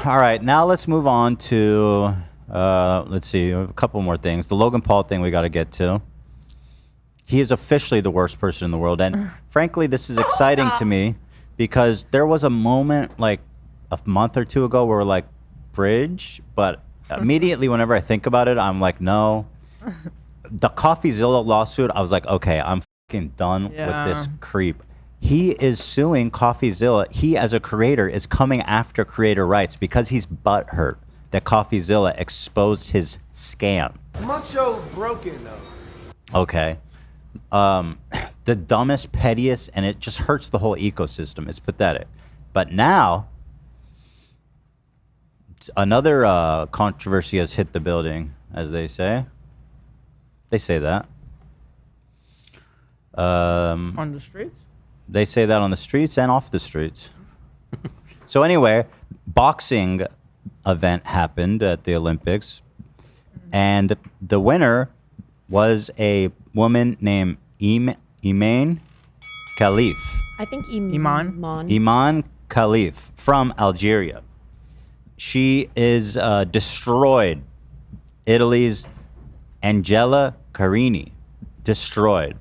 All right, now let's move on to, let's see, a couple more things. The Logan Paul thing we got to get to. He is officially the worst person in the world. And frankly, this is exciting to me because there was a moment like a month or two ago where we're like, bridge. But immediately whenever I think about it, I'm like, no. The CoffeeZilla lawsuit, I was like, okay, I'm fucking done with this creep. He is suing CoffeeZilla. He, as a creator, is coming after creator rights because he's butthurt that CoffeeZilla exposed his scam. I'm not so broken, though. Okay. The dumbest, pettiest, and it just hurts the whole ecosystem. It's pathetic. But now, another controversy has hit the building, as they say. They say that. On the streets? They say that on the streets and off the streets. So anyway, boxing event happened at the Olympics, and the winner was a woman named Imane Khelif. I think Imane. Imane Khelif from Algeria. She is destroyed Italy's Angela Carini. Destroyed.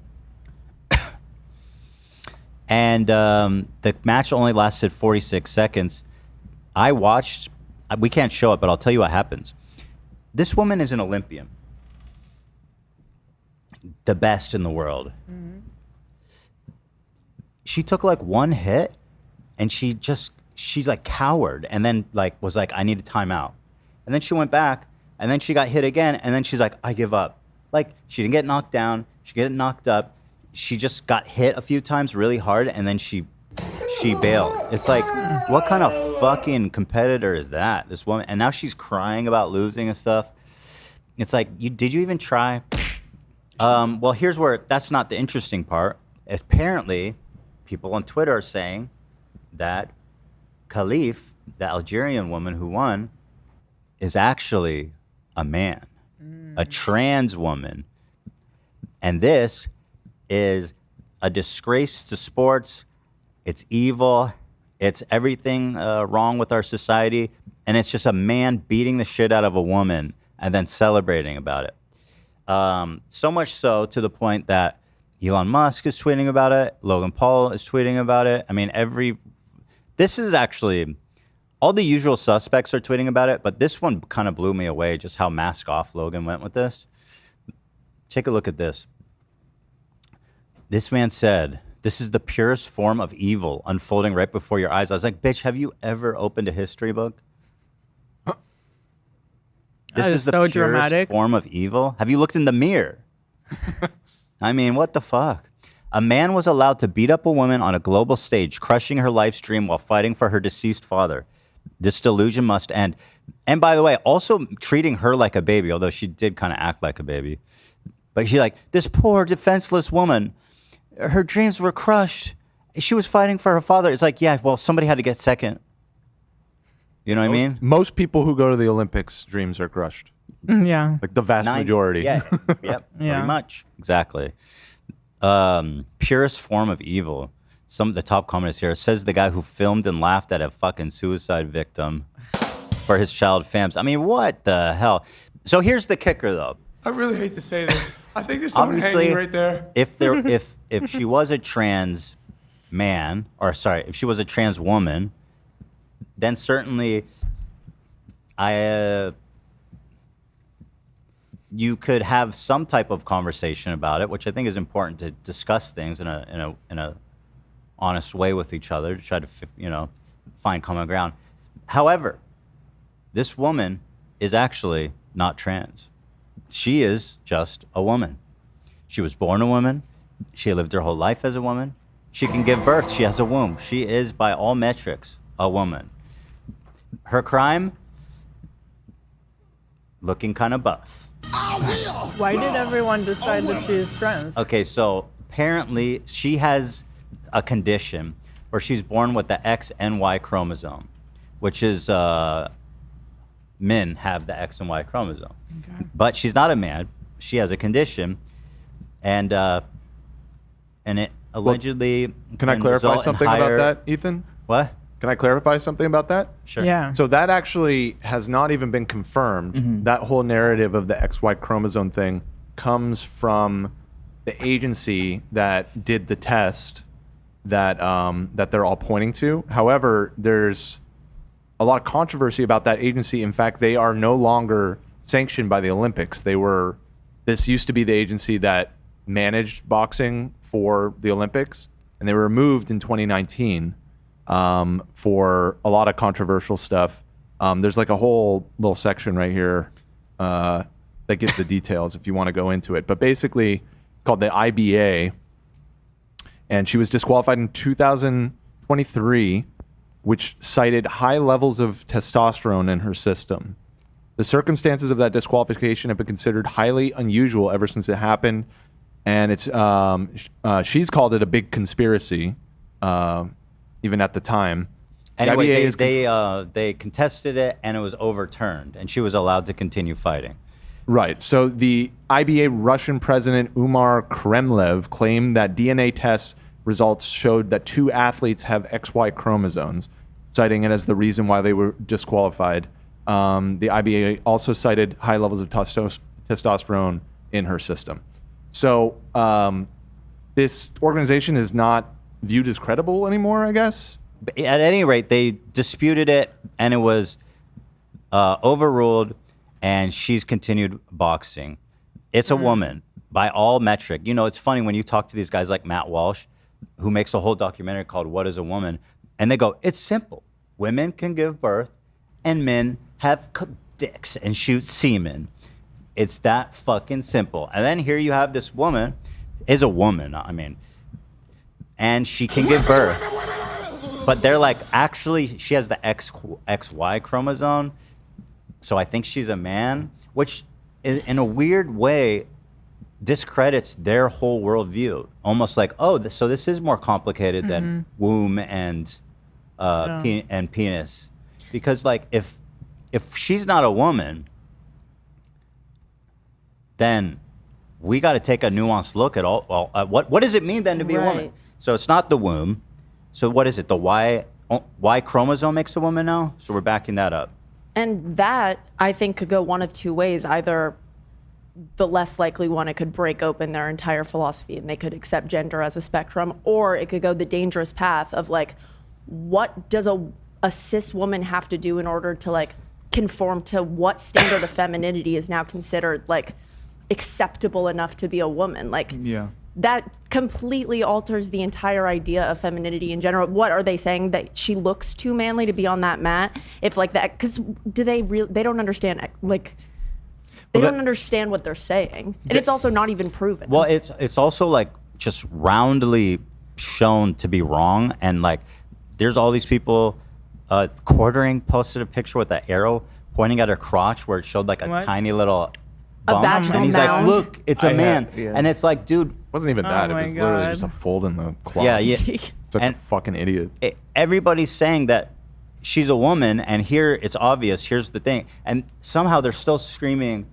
And the match only lasted 46 seconds. I watched. We can't show it, but I'll tell you what happens. This woman is an Olympian. The best in the world. Mm-hmm. She took like one hit and she's like cowered and then like was like, I need a timeout. And then she went back and then she got hit again and then she's like, I give up. Like she didn't get knocked down. She didn't get knocked up. She just got hit a few times really hard and then she bailed. It's like, what kind of fucking competitor is that? This woman, and now she's crying about losing and stuff. It's like, did you even try? Well, here's where that's not the interesting part. Apparently, people on Twitter are saying that Khelif, the Algerian woman who won, is actually a man, a trans woman. And this is a disgrace to sports. It's evil. It's everything wrong with our society. And it's just a man beating the shit out of a woman and then celebrating about it. So much so to the point that Elon Musk is tweeting about it. Logan Paul is tweeting about it. I mean, this is actually, all the usual suspects are tweeting about it, but this one kind of blew me away, just how mask off Logan went with this. Take a look at this. This man said, this is the purest form of evil unfolding right before your eyes. I was like, bitch, have you ever opened a history book? This is the so purest dramatic form of evil. Have you looked in the mirror? I mean, what the fuck? A man was allowed to beat up a woman on a global stage, crushing her live stream while fighting for her deceased father. This delusion must end. And by the way, also treating her like a baby, although she did kind of act like a baby. But she's like, this poor defenseless woman, her dreams were crushed. She was fighting for her father. It's like, yeah, well, somebody had to get second. You know what I mean? Most people who go to the Olympics' dreams are crushed. Yeah. Like the vast majority. Yeah. Yep. Pretty much. Exactly. Purest form of evil. Some of the top commenters here says the guy who filmed and laughed at a fucking suicide victim for his child fams. I mean, what the hell? So here's the kicker, though. I really hate to say this. I think there's someone Obviously, hanging right there. if she was a trans man, or sorry, if she was a trans woman, then certainly you could have some type of conversation about it, which I think is important to discuss things in a honest way with each other to try to find common ground. However, this woman is actually not trans. She is just a woman. She was born a woman. She lived her whole life as a woman. She can give birth. She has a womb. She is, by all metrics, a woman. Her crime? Looking kind of buff. Why did everyone decide that she is trans? Okay, so apparently she has a condition where she's born with the X and Y chromosome, which is men have the X and Y chromosome. Okay. But she's not a man. She has a condition, and it allegedly can I clarify something about that, Ethan? What? Can I clarify something about that? Sure. Yeah. So that actually has not even been confirmed. That whole narrative of the XY chromosome thing comes from the agency that did the test that that they're all pointing to. However, there's a lot of controversy about that agency. In fact, they are no longer sanctioned by the Olympics. This used to be the agency that managed boxing for the Olympics, and they were removed in 2019 for a lot of controversial stuff. There's like a whole little section right here that gives the details if you want to go into it. But basically, it's called the IBA, and she was disqualified in 2023, which cited high levels of testosterone in her system. The circumstances of that disqualification have been considered highly unusual ever since it happened, and it's she's called it a big conspiracy, even at the time. Anyway, they contested it, and it was overturned, and she was allowed to continue fighting. Right. So the IBA Russian President Umar Kremlev claimed that DNA test results showed that 2 athletes have XY chromosomes, citing it as the reason why they were disqualified. The IBA also cited high levels of testosterone in her system. So this organization is not viewed as credible anymore, I guess. At any rate, they disputed it, and it was overruled, and she's continued boxing. It's a woman by all metric. You know, it's funny when you talk to these guys like Matt Walsh, who makes a whole documentary called What is a Woman? And they go, it's simple. Women can give birth, and men have dicks and shoot semen. It's that fucking simple. And then here you have this woman, is a woman, I mean, and she can give birth. But they're like, actually, she has the XY chromosome, so I think she's a man, which in a weird way discredits their whole worldview. Almost like, oh, so this is more complicated than womb and penis. Because like, if she's not a woman, then we got to take a nuanced look at what does it mean then to be a woman? So it's not the womb. So what is it? The Y chromosome makes a woman now? So we're backing that up. And that, I think, could go one of two ways. Either the less likely one, it could break open their entire philosophy and they could accept gender as a spectrum, or it could go the dangerous path of like, what does a cis woman have to do in order to like conform to what standard of femininity is now considered like acceptable enough to be a woman? Like, yeah. That completely alters the entire idea of femininity in general. What are they saying, that she looks too manly to be on that mat? If like that, because they don't understand, like, they don't understand what they're saying, and it's also not even proven. Well, it's also like just roundly shown to be wrong, and like there's all these people. Quartering posted a picture with an arrow pointing at her crotch where it showed like a tiny little bump, vaginal and he's mound. like, "Look, it's a man," and it's like, dude. Wasn't even that. It my was literally God. just a fold in the cloth. Yeah. Such a fucking idiot. Everybody's saying that she's a woman, and here it's obvious. Here's the thing, and somehow they're still screaming,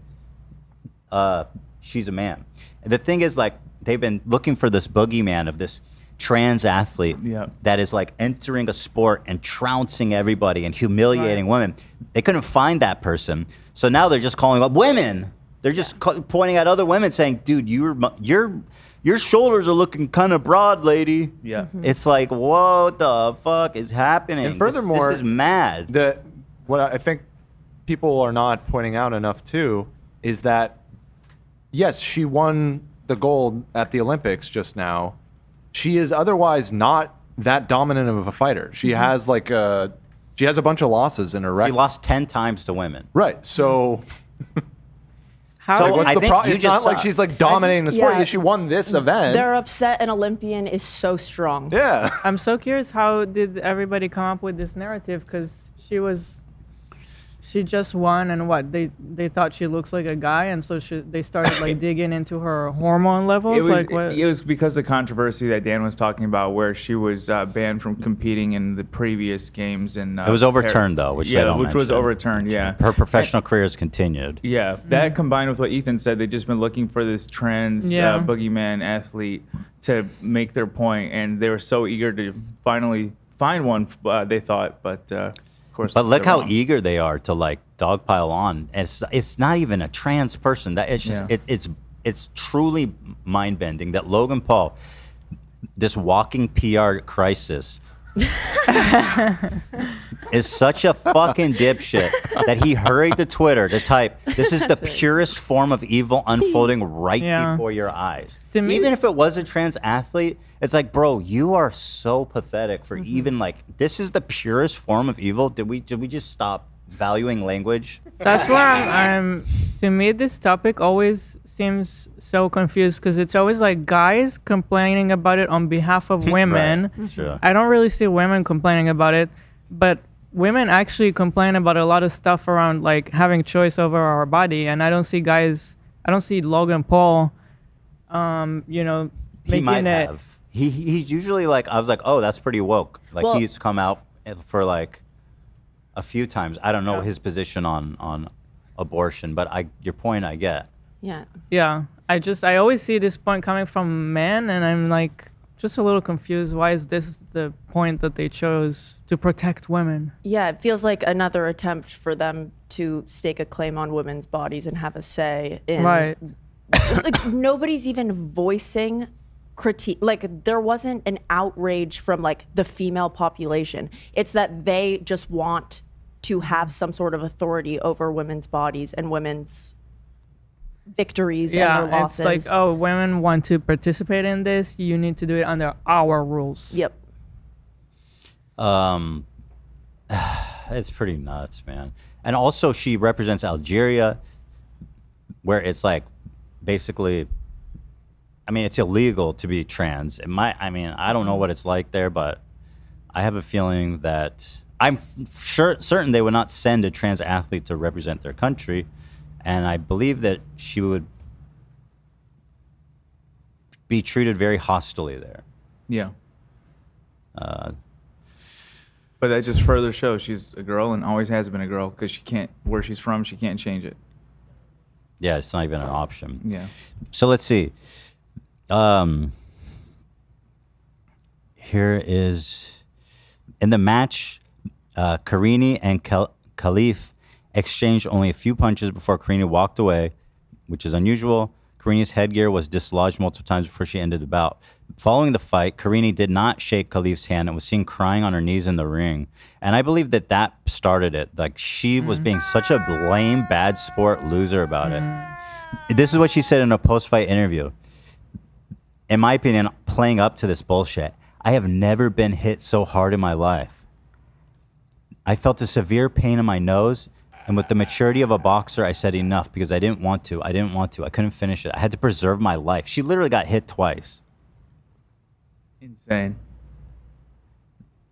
she's a man. And the thing is, like, they've been looking for this boogeyman of this trans athlete that is like entering a sport and trouncing everybody and humiliating women. They couldn't find that person, so now they're just calling up women. They're just pointing at other women, saying, "Dude, your shoulders are looking kind of broad, lady." Yeah. It's like, what the fuck is happening? And furthermore, this is mad. What I think people are not pointing out enough too is that, yes, she won the gold at the Olympics just now. She is otherwise not that dominant of a fighter. She has like she has a bunch of losses in her record. She lost 10 times to women. Right. So How? what's I the think problem? you It's just not like suck. she's like dominating the sport. Yeah. Yeah, she won this event. They're upset an Olympian is so strong. Yeah. I'm so curious, how did everybody come up with this narrative? Because she just won, and what, they thought she looks like a guy, and so they started like digging into her hormone levels. It was because of the controversy that Dan was talking about, where she was banned from competing in the previous games, and It was overturned though, which they don't which was mention. overturned. Yeah, Her professional career has continued. yeah. That combined with what Ethan said, they've just been looking for this trans boogeyman athlete to make their point, and they were so eager to finally find one. They thought, but of course. But look they're how wrong. eager they are to like dogpile on. And it's not even a trans person. That it's just it's truly mind bending that Logan Paul, this walking PR crisis, is such a fucking dipshit that he hurried to Twitter to type, "This is the purest form of evil unfolding right before your eyes." To me- Even if it was a trans athlete, it's like, bro, you are so pathetic for even like, this is the purest form of evil. Did we just stop valuing language? That's where I'm. To me, this topic always seems so confused because it's always like guys complaining about it on behalf of women. Right, sure. I don't really see women complaining about it, but women actually complain about a lot of stuff around like having choice over our body, and I don't see guys. I don't see Logan Paul. You know, He making might it. have. He's usually like, I was like, oh, that's pretty woke. Like Well- he's come out for like a few times. I don't know his position on abortion, but your point I get. Yeah. Yeah, I always see this point coming from men, and I'm like just a little confused. Why is this the point that they chose to protect women? Yeah, it feels like another attempt for them to stake a claim on women's bodies and have a say in. Right. Like nobody's even voicing critique. Like there wasn't an outrage from like the female population. It's that they just want to have some sort of authority over women's bodies and women's victories and their Yeah, it's losses. like, oh, women want to participate in this. You need to do it under our rules. Yep. It's pretty nuts, man. And also she represents Algeria, where it's like basically, I mean, it's illegal to be trans. I don't know what it's like there, but I have a feeling that I'm certain they would not send a trans athlete to represent their country. And I believe that she would be treated very hostilely there. Yeah. But that just further shows she's a girl and always has been a girl because she can't, where she's from, she can't change it. Yeah, it's not even an option. Yeah. So let's see. Here is, in the match, Karini and Khelif exchanged only a few punches before Karini walked away, which is unusual. Karini's headgear was dislodged multiple times before she ended the bout. Following the fight, Karini did not shake Khelif's hand and was seen crying on her knees in the ring. And I believe that started it. Like, she was being such a lame, bad sport loser about it. This is what she said in a post-fight interview. In my opinion, playing up to this bullshit, I have never been hit so hard in my life. I felt a severe pain in my nose, and with the maturity of a boxer, I said enough because I didn't want to. I couldn't finish it. I had to preserve my life. She literally got hit twice. Insane.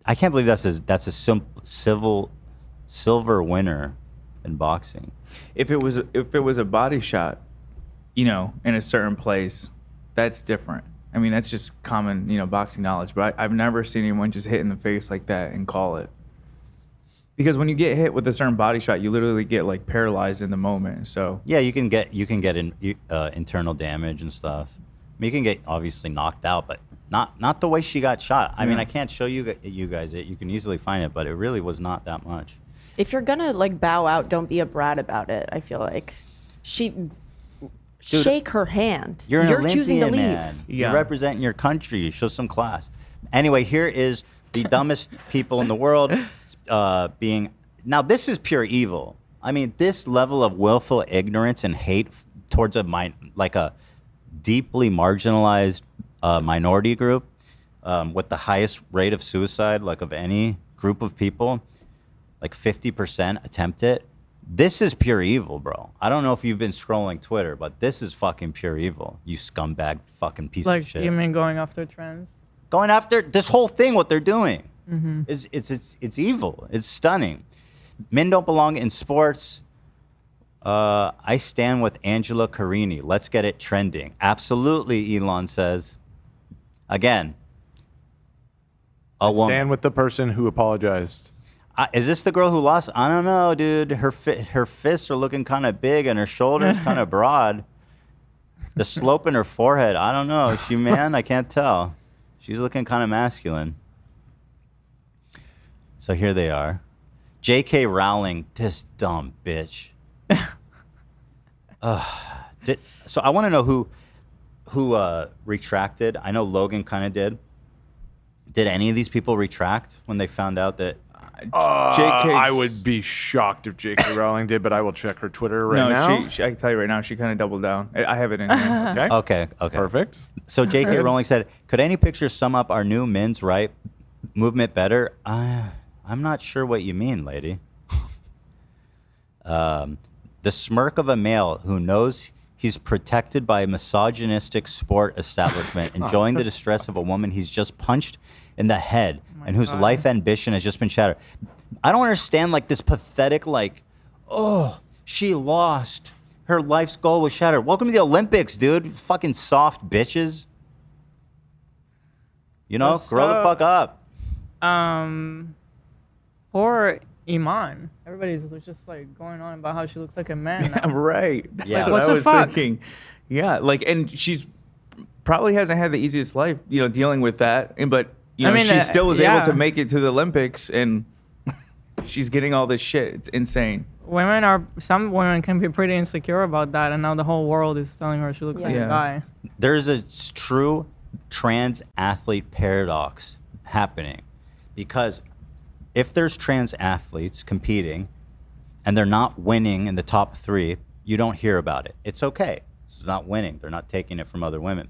I can't believe that's a silver winner in boxing. If it was a body shot, you know, in a certain place, that's different. I mean, that's just common, you know, boxing knowledge. But I've never seen anyone just hit in the face like that and call it. Because when you get hit with a certain body shot, you literally get like paralyzed in the moment. So Yeah, you can get internal damage and stuff. I mean, you can get obviously knocked out, but not the way she got shot. I mean, I can't show you guys it. You can easily find it, but it really was not that much. If you're gonna like bow out, don't be a brat about it. I feel like shake her hand. You're an Olympian, choosing to leave. man. Yeah. You're representing your country. Show some class. Anyway, here is the dumbest people in the world being. Now, this is pure evil. I mean, this level of willful ignorance and hate towards a deeply marginalized minority group with the highest rate of suicide, like of any group of people, like 50% attempt it. This is pure evil, bro. I don't know if you've been scrolling Twitter, but this is fucking pure evil. You scumbag fucking piece Like, of shit. you mean going after trans? Going after this whole thing, what they're doing is it's evil. It's stunning. Men don't belong in sports. I stand with Angela Carini. Let's get it trending. Absolutely, Elon says. Again, a woman. Stand with the person who apologized. Is this the girl who lost? I don't know, dude. Her fists are looking kind of big and her shoulders kind of broad. The slope in her forehead, I don't know. Is she man? I can't tell. She's looking kind of masculine. So here they are. J.K. Rowling, this dumb bitch. So I want to know who retracted. I know Logan kind of did. Did any of these people retract when they found out that? I would be shocked if J.K. Rowling did, but I will check her Twitter now. She, I can tell you right now, she kind of doubled down. I have it in here. Okay. Okay. Perfect. So J.K. Rowling said, "Could any picture sum up our new men's right movement better?" I'm not sure what you mean, lady. The smirk of a male who knows he's protected by a misogynistic sport establishment, enjoying the distress of a woman he's just punched in the head and whose life ambition has just been shattered. I don't understand, like, this pathetic, like, oh, she lost. Her life's goal was shattered. Welcome to the Olympics, dude. Fucking soft bitches. You know, grow the fuck up. Poor Imane. Everybody's just like going on about how she looks like a man now. Right. Yeah. That's What what the I was fuck? thinking. Yeah, like, and she's probably hasn't had the easiest life, dealing with that. But I mean, she still was able yeah. to make it to the Olympics, and she's getting all this shit. It's insane. Some women can be pretty insecure about that, and now the whole world is telling her she looks like Yeah. a guy. There's a true trans athlete paradox happening, because if there's trans athletes competing and they're not winning in the top 3, you don't hear about it. It's okay. It's not winning. They're not taking it from other women.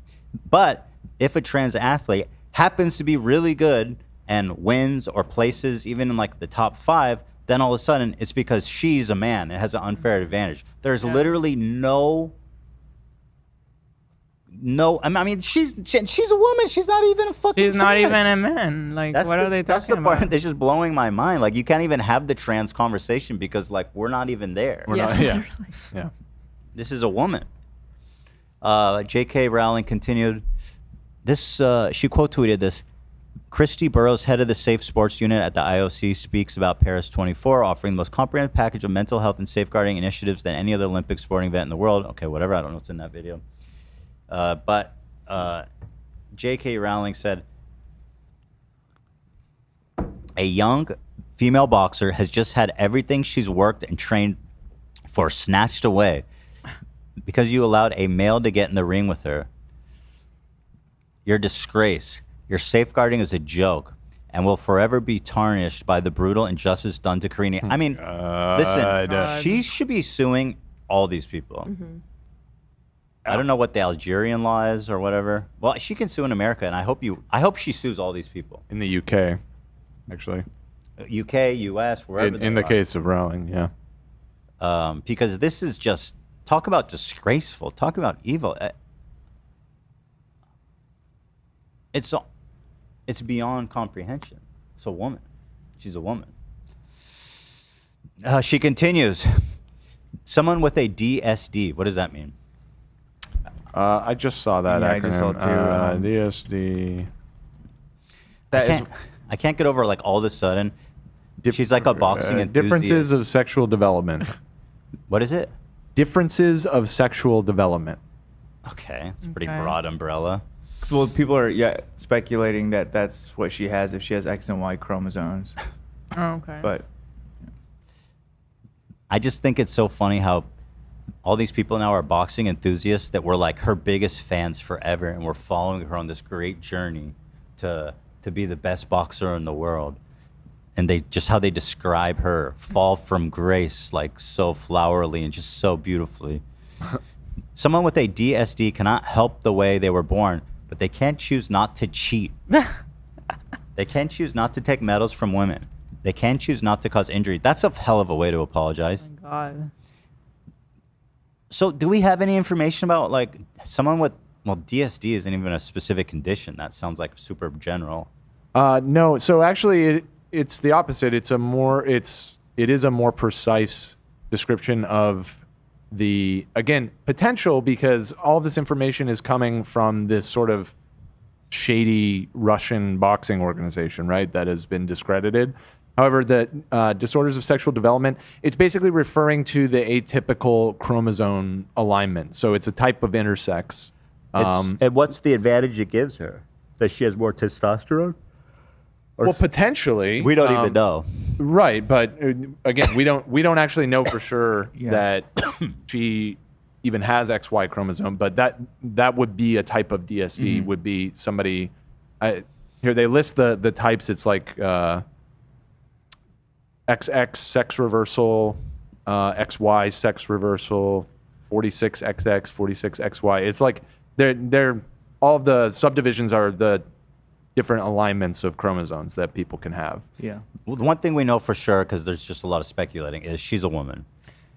But if a trans athlete happens to be really good and wins or places even in like the top 5, then all of a sudden it's because she's a man and has an unfair advantage. There's literally no. I mean, she's a woman. She's not even a fucking. She's not trans. even a man. Like, what are they That's talking the part about? that's just blowing my mind. Like, you can't even have the trans conversation because, like, we're not even there. Yeah. This is a woman. J.K. Rowling continued. She quote tweeted this. Christy Burrows, head of the Safe Sports Unit at the IOC, speaks about Paris 24, offering the most comprehensive package of mental health and safeguarding initiatives than any other Olympic sporting event in the world. Okay, whatever. I don't know what's in that video. But J.K. Rowling said, a young female boxer has just had everything she's worked and trained for snatched away because you allowed a male to get in the ring with her. You're a disgrace. Your safeguarding is a joke and will forever be tarnished by the brutal injustice done to Karini. I mean, listen, she should be suing all these people. Mm-hmm. I don't know what the Algerian law is or whatever. Well, she can sue in America, and I hope she sues all these people. In the UK, actually. UK, US, wherever. In the case of Rowling, yeah. Because this is just, talk about disgraceful, talk about evil. It's beyond comprehension. It's a woman. She's a woman. She continues. Someone with a DSD. What does that mean? I just saw that Yeah, acronym. I just saw it too. DSD. I can't get over, like, all of a sudden she's like a boxing enthusiast. Differences of sexual development. What is it? Differences of sexual development. Okay, it's a pretty Okay. broad umbrella. Well, people are speculating that that's what she has if she has X and Y chromosomes. Oh, okay. But I just think it's so funny how all these people now are boxing enthusiasts that were like her biggest fans forever, and we're following her on this great journey to be the best boxer in the world. And they just how they describe her fall from grace, like so flowerly and just so beautifully. Someone with a DSD cannot help the way they were born, but they can't choose not to cheat. They can't choose not to take medals from women. They can't choose not to cause injury. That's a hell of a way to apologize. Oh my God. So do we have any information about, like, someone with, well, DSD isn't even a specific condition. That sounds like super general. No, so actually it's the opposite. It is a more precise description of the, again, potential, because all this information is coming from this sort of shady Russian boxing organization, right, that has been discredited. However, the disorders of sexual development, it's basically referring to the atypical chromosome alignment. So it's a type of intersex. And what's the advantage it gives her? That she has more testosterone? Well, potentially. We don't even know. Right, but again, we don't actually know for sure Yeah. that she even has XY chromosome, but that would be a type of DSV. Would be somebody. Here they list the types. It's like XX sex reversal, XY sex reversal, 46XX, 46XY. It's like they're all of the subdivisions are the different alignments of chromosomes that people can have. Yeah. Well, the one thing we know for sure, because there's just a lot of speculating, is she's a woman.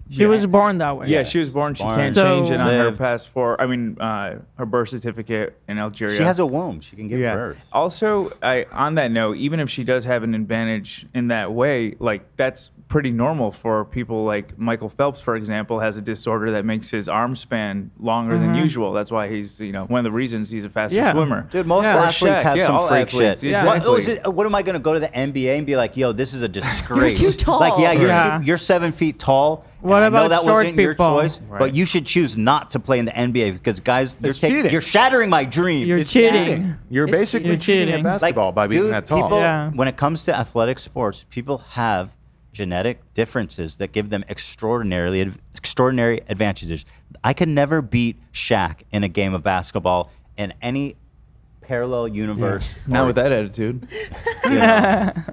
She was born that way. Yeah, she was born. She Born. can't change it on her Lived. passport. I mean, her birth certificate in Algeria. She has a womb. She can give birth. Also, on that note, even if she does have an advantage in that way, like that's pretty normal for people like Michael Phelps, for example, has a disorder that makes his arm span longer than usual. That's why he's, one of the reasons he's a faster swimmer. Dude, most Yeah. athletes Shaq, have yeah, some all freak athletes, shit. exactly. What am I going to go to the NBA and be like, yo, this is a disgrace? You're too tall. Like, yeah, Yeah. you're 7 feet tall. What and I know about that short wasn't your people? choice, Right. but you should choose not to play in the NBA because, guys, cheating. you're shattering my dream. You're It's cheating. You're basically You're cheating at cheating. basketball by being dude, that tall. People, Yeah. when it comes to athletic sports, people have genetic differences that give them extraordinary advantages. I could never beat Shaq in a game of basketball in any parallel universe. Not or, with that attitude.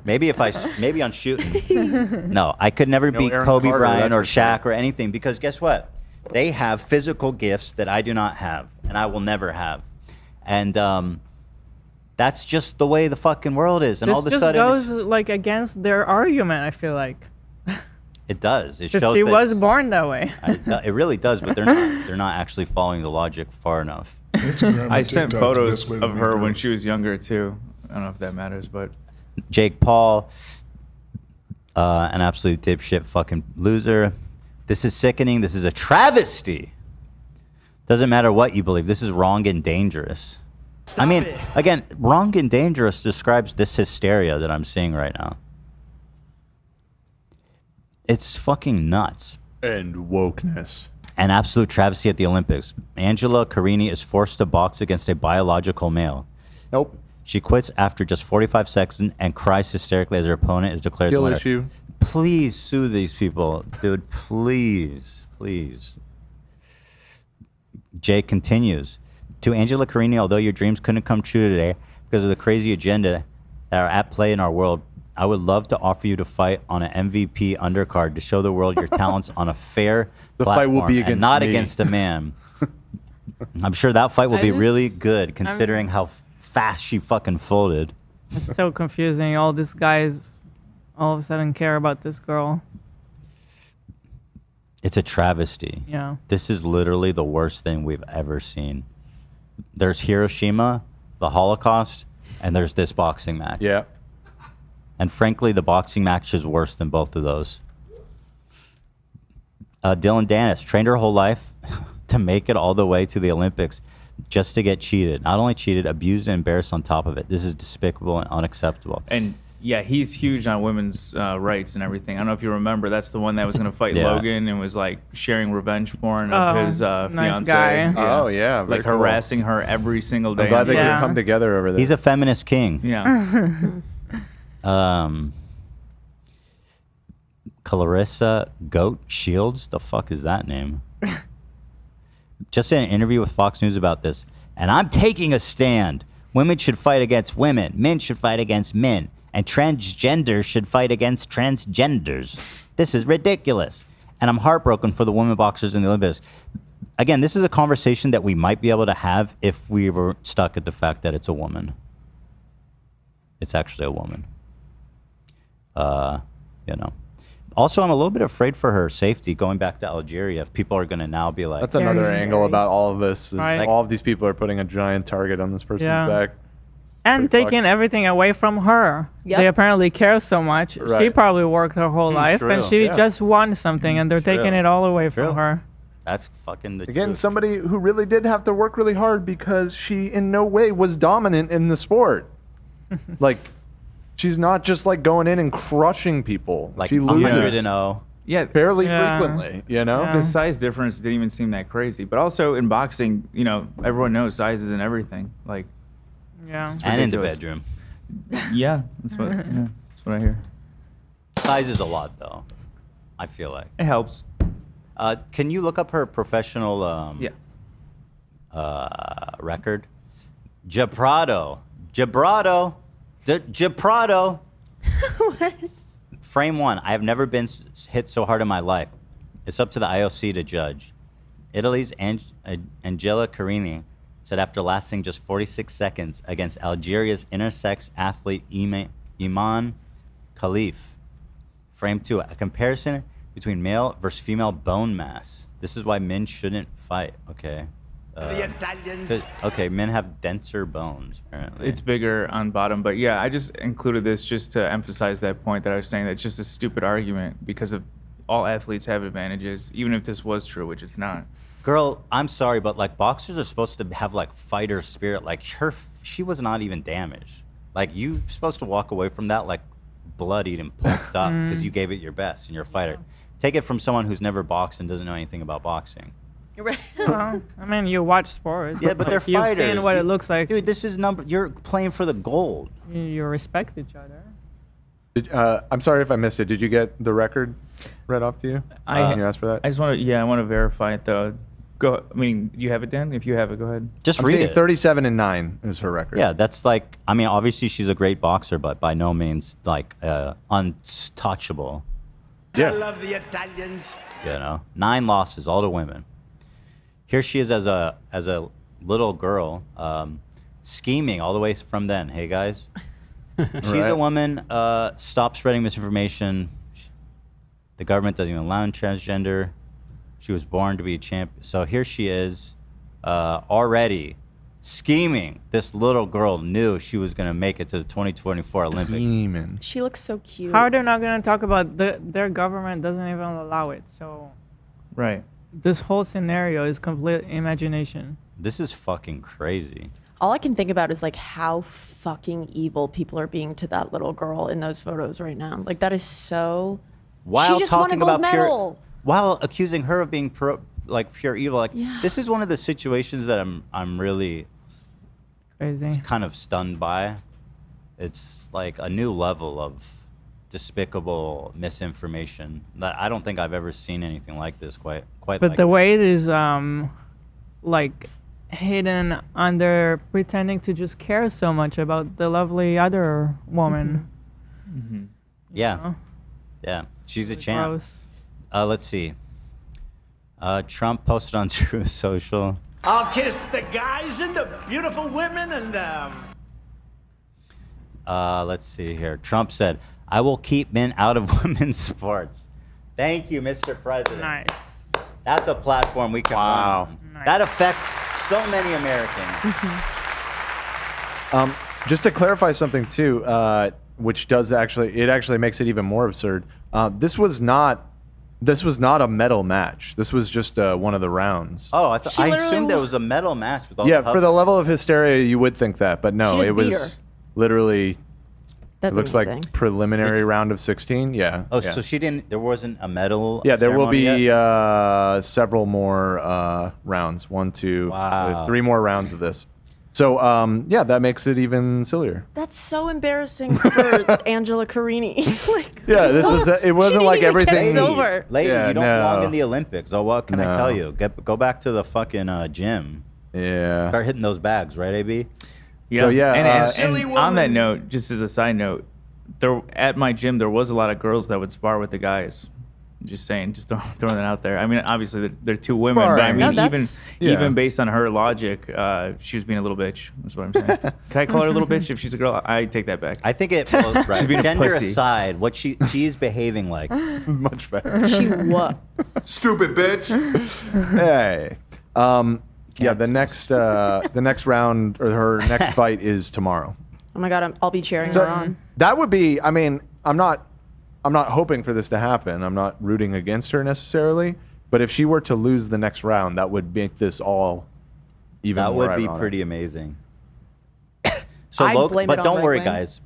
maybe on shooting. No, I could never beat Aaron Kobe Carter, Bryant that's or for sure. Shaq or anything because guess what? They have physical gifts that I do not have and I will never have. And that's just the way the fucking world is. And This all of a just sudden, goes like against their argument. I feel like it does. It because shows she that was born that way. it really does, but they're not actually following the logic far enough. Instagram I and sent TikTok, the photos best way to of meet her girls. when she was younger too. I don't know if that matters, but Jake Paul, an absolute dipshit fucking loser. This is sickening. This is a travesty. Doesn't matter what you believe. This is wrong and dangerous. I mean, again, wrong and dangerous describes this hysteria that I'm seeing right now. It's fucking nuts. And wokeness. An absolute travesty at the Olympics. Angela Carini is forced to box against a biological male. Nope. She quits after just 45 seconds and cries hysterically as her opponent is declared the Skill winner. issue. Please sue these people, dude. Please, please. Jay continues. To Angela Carini, although your dreams couldn't come true today because of the crazy agenda that are at play in our world, I would love to offer you to fight on an MVP undercard to show the world your talents on a fair The fight platform will be and against not me. against a man. I'm sure that fight will I be just- really good considering how fast she fucking folded. It's so confusing. All these guys all of a sudden care about this girl. It's a travesty. Yeah. This is literally the worst thing we've ever seen. There's Hiroshima, the Holocaust, and there's this boxing match. Yeah. And frankly, the boxing match is worse than both of those. Dylan Dennis trained her whole life to make it all the way to the Olympics just to get cheated. Not only cheated, abused and embarrassed on top of it. This is despicable and unacceptable. and yeah, he's huge on women's rights and everything. I don't know if you remember. That's the one that was going to fight Yeah. Logan and was like sharing revenge porn of Oh, his nice fiance. guy. Oh, yeah, very like cool. harassing her every single day. I'm glad they Yeah. could come together over there. He's a feminist king. Yeah. Clarissa Goat Shields? The fuck is that name? Just in an interview with Fox News about this. And I'm taking a stand. Women should fight against women. Men should fight against men. And transgenders should fight against transgenders. This is ridiculous. And I'm heartbroken for the women boxers in the Olympics. Again, this is a conversation that we might be able to have if we were stuck at the fact that it's a woman. It's actually a woman. Also, I'm a little bit afraid for her safety going back to Algeria. If people are going to now be like, That's another Very angle scary. about all of this. Is Right. all of these people are putting a giant target on this person's Yeah. back. And Pretty taking everything away from her. Yep. They apparently care so much. She Right. probably worked her whole life and true. she Yeah. just won something and they're taking True. it all away True. from her. that's fucking the Again, truth. somebody who really did have to work really hard because she in no way was dominant in the sport. Like, she's not just like going in and crushing people. like she loses 100-0. Yeah. fairly Yeah. frequently, you know? Yeah. The size difference didn't even seem that crazy. But also in boxing, everyone knows size isn't everything. Like, Yeah. And in the ridiculous. bedroom. Yeah, that's what I hear. Size is a lot, though. I feel like. It helps. Can you look up her professional record? Japrado. What? Frame one. I have never been hit so hard in my life. It's up to the IOC to judge. Italy's Angela Carini said after lasting just 46 seconds against Algeria's intersex athlete Imane Khelif. Frame two. A comparison between male versus female bone mass. This is why men shouldn't fight. Okay. The Italians. Okay, men have denser bones, apparently. It's bigger on bottom, but yeah, I just included this just to emphasize that point that I was saying. That's just a stupid argument because of all athletes have advantages, even if this was true, which it's not. Girl, I'm sorry, but like boxers are supposed to have like fighter spirit. Like she was not even damaged. Like you supposed to walk away from that like bloodied and pumped up because you gave it your best and you're a fighter. Take it from someone who's never boxed and doesn't know anything about boxing. Right. Well, I mean, you watch sports. Yeah, but they're You've fighters. seen what it looks like. Dude, this is you're playing for the gold. You respect each other. I'm sorry if I missed it. Did you get the record read off to you? Can you ask for that? I just want to, I want to verify it though. Go. I mean, do you have it, Dan? If you have it, go ahead. Just I'm read saying it. 37-9 is her record. Yeah, that's like, I mean, obviously she's a great boxer, but by no means like untouchable. I love the Italians. You know, 9 losses, all to women. Here she is as a little girl, scheming all the way from then. Hey guys, she's a woman. Stop spreading misinformation. The government doesn't even allow transgender. She was born to be a champion. So here she is, already scheming. This little girl knew she was going to make it to the 2024 Olympics. Scheming. She looks so cute. How are they not going to talk about their government doesn't even allow it? So Right. this whole scenario is complete imagination. This is fucking crazy. All I can think about is like how fucking evil people are being to that little girl in those photos right now. Like that is so. While she just won a talking gold about medal. while accusing her of being pure evil, like this is one of the situations that I'm really Crazy. kind of stunned by. It's like a new level of despicable misinformation that I don't think I've ever seen anything like this quite But like the way it is like hidden under pretending to just care so much about the lovely other woman. yeah know? yeah she's a champ. Gross. Let's see. Trump posted on Truth Social. I'll kiss the guys and the beautiful women and Let's see here. Trump said, "I will keep men out of women's sports." Thank you, Mr. President. Nice. That's a platform we can run on. Nice. That affects so many Americans. Just to clarify something too, which does actually makes it even more absurd. This was not a medal match. This was just one of the rounds. Oh, I literally assumed there was a medal match with all Yeah, the for the level of hysteria, you would think that, but no, She just it beat was her. literally. That's It looks amazing. like preliminary round of 16. Yeah. Oh, yeah. so there wasn't a medal. Yeah, there will ceremony be yet? several more rounds. 1, 2, Wow. 3 more rounds of this. So yeah, that makes it even sillier. That's so embarrassing for Angela Carini. Like, Yeah, this was. It wasn't she like didn't even get everything. silver. Lady, Yeah, you don't no. belong in the Olympics. Oh, what can I No. tell you? Go back to the fucking gym. Yeah. Start hitting those bags, right, AB? Yeah. So, yeah, and Silly on that woman. note, just as a side note, there at my gym there was a lot of girls that would spar with the guys. Just saying, just throwing that out there. I mean, obviously they're 2 women, but I Sparring. mean, No, even Yeah. based on her logic, she was being a little bitch. That's what I'm saying. Can I call her a little bitch if she's a girl? I take that back. I think it. Well, right. being a Gender pussy. aside, what she's behaving like. Much better. She what? stupid bitch. Hey. Yeah, the next round or her next fight is tomorrow. Oh my God, I'll be cheering So her on. that would be. I mean, I'm not hoping for this to happen. I'm not rooting against her necessarily. But if she were to lose the next round, that would make this all even That more would be ironic. pretty amazing. So, I'd Logan, blame but it on don't right worry, wing. guys.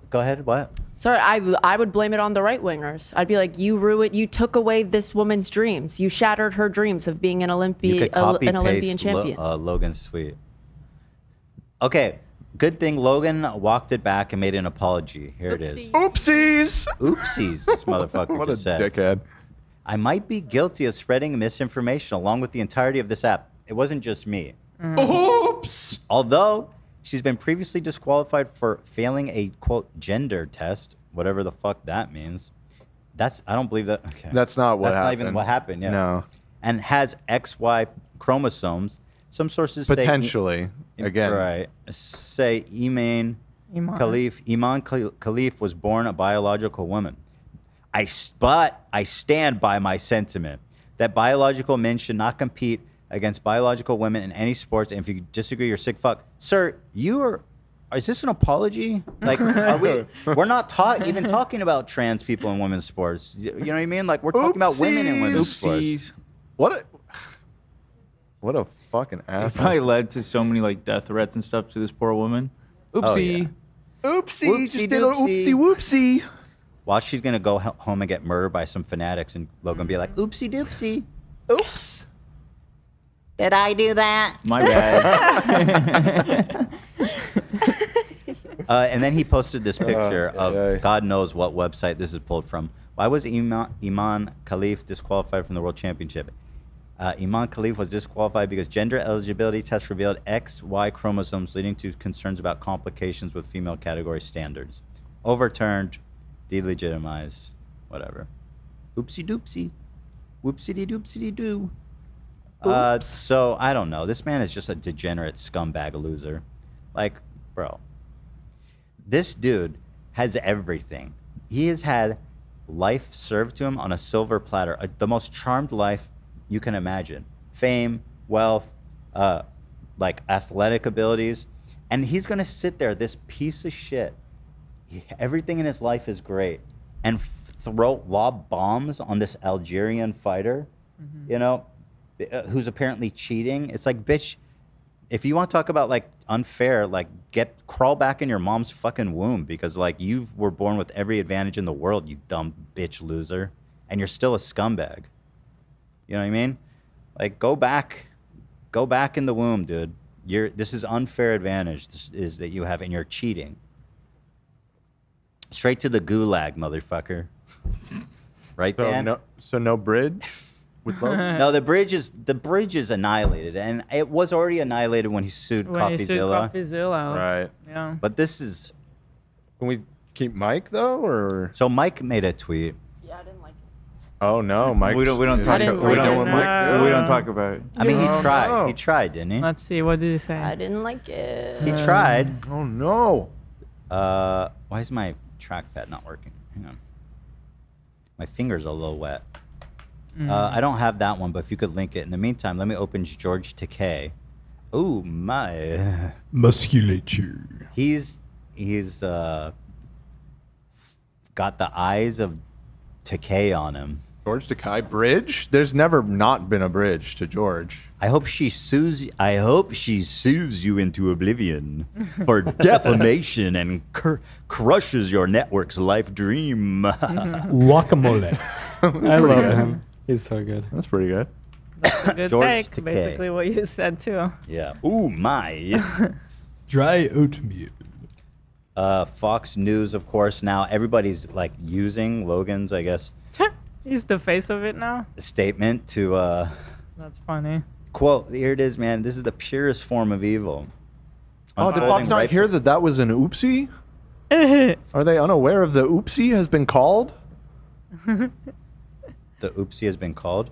Go ahead. What? Sorry, I would blame it on the right wingers. I'd be like, you took away this woman's dreams. You shattered her dreams of being an You Olympian could copy an Olympian paste champion. Logan's tweet. Okay, Good thing Logan walked it back and made an apology. Here it is. Oopsies. Oopsies, this motherfucker What a just said. dickhead. I might be guilty of spreading misinformation along with the entirety of this app. It wasn't just me. Oops. Although she's been previously disqualified for failing a, quote, gender test, whatever the fuck that means. I don't believe that. Okay. That's not what That's happened. not even what happened, yeah. No. And has XY chromosomes. Some sources Potentially. Again. Right. Say Imane Khelif was born a biological woman. But I stand by my sentiment that biological men should not compete against biological women in any sports. And if you disagree, you're sick fuck. Sir, is this an apology? Like, we're not even talking about trans people in women's sports. You know what I mean? Like, we're talking about women in women's sports. What a fucking It asshole. probably led to so many like death threats and stuff to this poor woman. Oopsie. Oopsie. Whoopsie Just did a doopsie. oopsie whoopsie. While she's going to go home and get murdered by some fanatics, and Logan be like, oopsie doopsie. Oops. Did I do that? My bad. And then he posted this picture of yeah. God knows what website this is pulled from. Why was Imane Khelif disqualified from the World Championship? Imane Khelif was disqualified because gender eligibility tests revealed XY chromosomes, leading to concerns about complications with female category standards. Overturned, delegitimized, whatever. Oopsie doopsie. Whoopsie doopsie doo. So, I don't know. This man is just a degenerate scumbag loser. Like, bro. This dude has everything. He has had life served to him on a silver platter. The most charmed life you can imagine. Fame, wealth, like athletic abilities. And he's going to sit there, this piece of shit. Everything in his life is great. And lob bombs on this Algerian fighter, you know, who's apparently cheating. It's like, bitch, if you want to talk about like unfair, like crawl back in your mom's fucking womb, because like you were born with every advantage in the world, you dumb bitch loser. And you're still a scumbag. You know what I mean? Like, go back in the womb, dude. This is unfair advantage is that you have, and you're cheating. Straight to the gulag, motherfucker. Right, Dan? So no bridge with Logan? No, the bridge is annihilated, and it was already annihilated when he sued CoffeeZilla. Right. Yeah. But this is. Can we keep Mike though, or? So Mike made a tweet. Yeah, I didn't like it. Oh no, Mike. We don't talk. didn't We like it. don't talk about it. I mean, he Oh, tried. no. He tried, didn't he? Let's see. What did he say? I didn't like it. He tried. Oh no. Why is my trackpad not working? Hang on. My fingers are a little wet. I don't have that one, but if you could link it. In the meantime, let me open George Takei. Oh my. Musculature. He's got the eyes of Takei on him. George Takei bridge? There's never not been a bridge to George. I hope she sues you into oblivion for defamation and crushes your network's life dream. Guacamole. I love him. He's so good. That's pretty good. That's a good George take. Takei. Basically, what you said too. Yeah. Ooh my. Dry oatmeal. Fox News, of course. Now everybody's like using Logan's, I guess, He's the face of it now. statement to That's funny. quote. Here it is, man. This is the purest form of evil. Oh, did Unfolding Fox not right hear before- that was an oopsie? Are they unaware of the oopsie has been called? The oopsie has been called.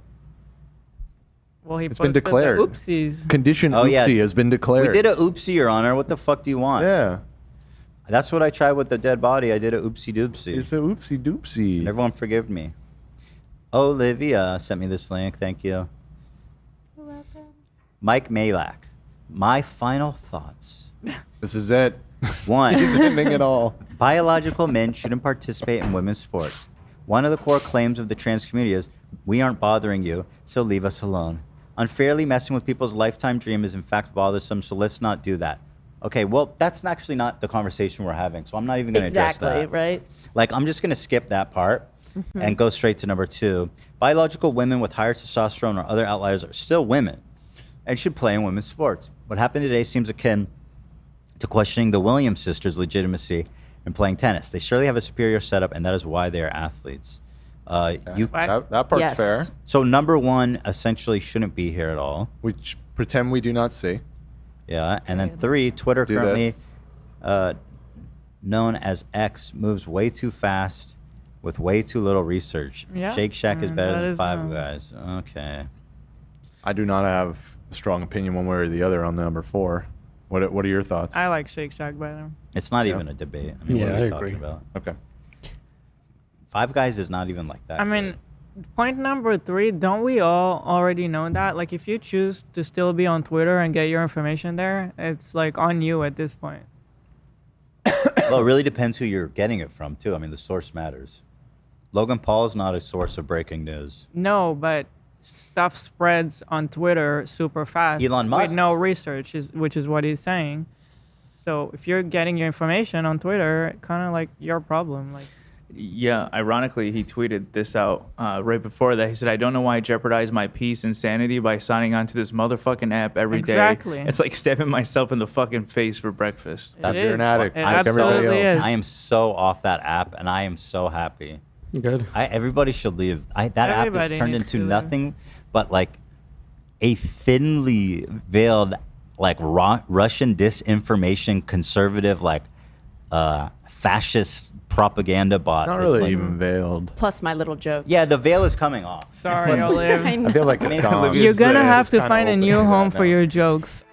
Well, he It's been posted the declared. Oopsies. Condition Oh, yeah. oopsie has been declared. We did a oopsie, Your Honor. What the fuck do you want? Yeah. That's what I tried with the dead body. I did a oopsie doopsie. It's a oopsie doopsie. And everyone forgive me. Olivia sent me this link. Thank you. You're welcome. Mike Malak. My final thoughts. This is it. One. He's ending it all. Biological men shouldn't participate in women's sports. One of the core claims of the trans community is, we aren't bothering you, so leave us alone. Unfairly messing with people's lifetime dream is in fact bothersome, so let's not do that. Okay, well, that's actually not the conversation we're having, so I'm not even going to address that. Exactly, right? Like, I'm just going to skip that part and go straight to number 2. Biological women with higher testosterone or other outliers are still women and should play in women's sports. What happened today seems akin to questioning the Williams sisters' legitimacy in playing tennis. They surely have a superior setup, and that is why they are athletes. That part's Yes. fair. So number one essentially shouldn't be here at all. Which pretend we do not see. Yeah, and then 3, Twitter Do currently known as X moves way too fast with way too little research. Yeah, Shake Shack is better that than is, Five Guys. Okay. I do not have a strong opinion one way or the other on the number 4. What are your thoughts? I like Shake Shack better. It's not Yeah. even a debate. I mean, Yeah, what are I we agree. talking about? Okay. Five Guys is not even like that. I mean, point number 3, don't we all already know that? Like, if you choose to still be on Twitter and get your information there, it's like on you at this point. Well, it really depends who you're getting it from, too. I mean, the source matters. Logan Paul is not a source of breaking news. No, but stuff spreads on Twitter super fast. Elon Musk. With no research, which is what he's saying. So if you're getting your information on Twitter, kind of like your problem. Like, Yeah, ironically, he tweeted this out right before that. He said, I don't know why I jeopardize my peace and sanity by signing on to this motherfucking app every day. Exactly. It's like stabbing myself in the fucking face for breakfast. That's- You're an addict. It like everybody absolutely else. is. I am so off that app, and I am so happy. Good. Everybody should leave. That app Everybody has turned needs into to leave. nothing but like a thinly veiled, like Russian disinformation, conservative, like fascist propaganda bot. Not that's really like- even veiled. Plus my little joke. Yeah, the veil is coming off. sorry, Olive. I feel like it's You're gonna Yeah, have it's to kinda find a open new to home that for now. your jokes.